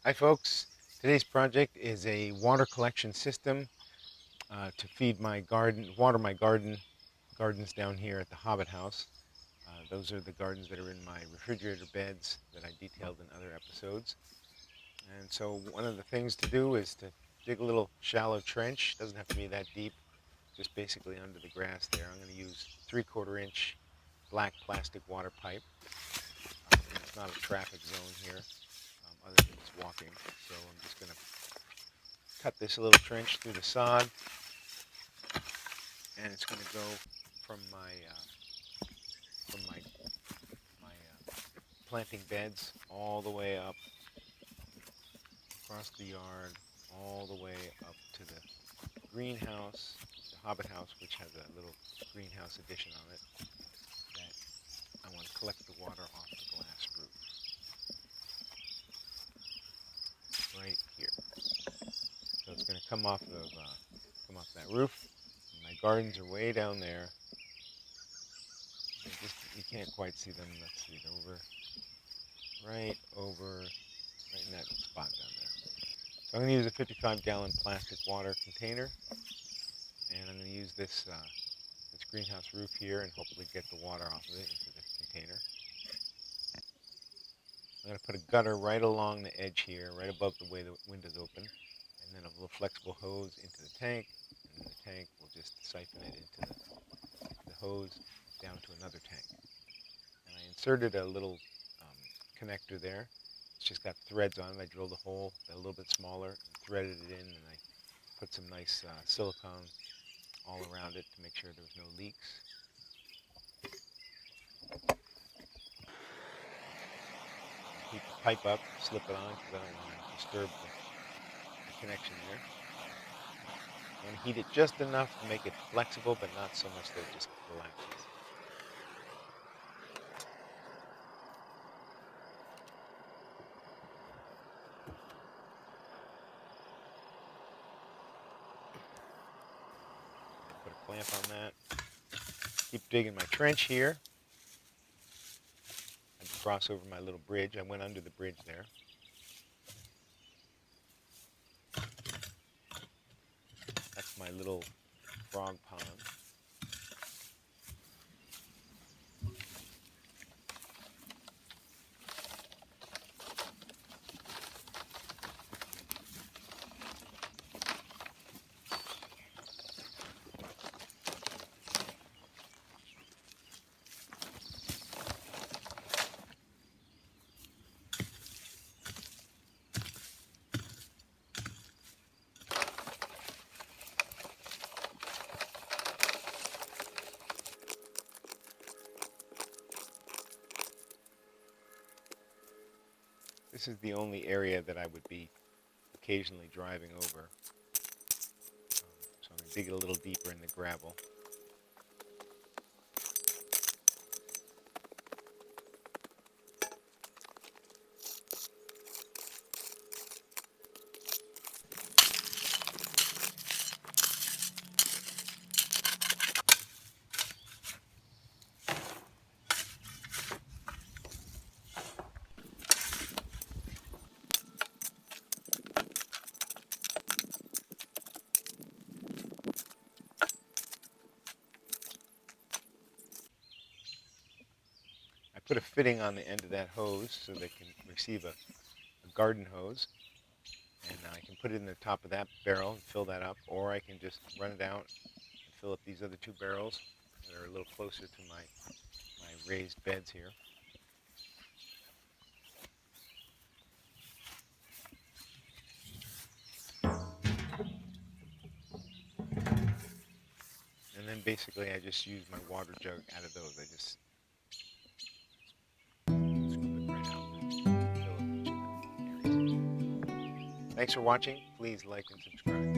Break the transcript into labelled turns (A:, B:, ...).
A: Hi folks, today's project is a water collection system to feed my garden, water my gardens down here at the Hobbit House. Those are the gardens that are in my refrigerator beds that I detailed in other episodes. And so one of the things to do is to dig a little shallow trench. Doesn't have to be that deep, just basically under the grass there. I'm going to use 3/4 inch black plastic water pipe. And it's not a traffic zone here, other than just walking. So I'm just going to cut this little trench through the sod, and it's going to go from my planting beds all the way up across the yard, all the way up to the greenhouse, the Hobbit House, which has a little greenhouse addition on it that I want to collect the water off the glass roof right here. So it's going to come off that roof. And my gardens are way down there. You can't quite see them. Let's see, right in that spot down there. So I'm going to use a 55-gallon plastic water container, and I'm going to use this greenhouse roof here and hopefully get the water off of it into the container. I'm going to put a gutter right along the edge here, right above the way the window's open, and then a little flexible hose into the tank, and then the tank will just siphon it into the hose down to another tank. And I inserted a little connector there. It's just got threads on it. I drilled a hole a little bit smaller and threaded it in, and I put some nice silicone all around it to make sure there was no leaks. Heat the pipe up, slip it on because I don't want to disturb the connection there. And heat it just enough to make it flexible, but not so much that it just collapses. Put a clamp on that. Keep digging my trench here. I cross over my little bridge. I went under the bridge there. That's my little frog pond. This is the only area that I would be occasionally driving over. So I'm going to dig it a little deeper in the gravel. I put a fitting on the end of that hose so they can receive a garden hose. And I can put it in the top of that barrel and fill that up, or I can just run it out and fill up these other two barrels that are a little closer to my raised beds here. And then basically I just use my water jug out of those. I just scoop it right out and fill up each of the areas. Thanks for watching. Please like and subscribe.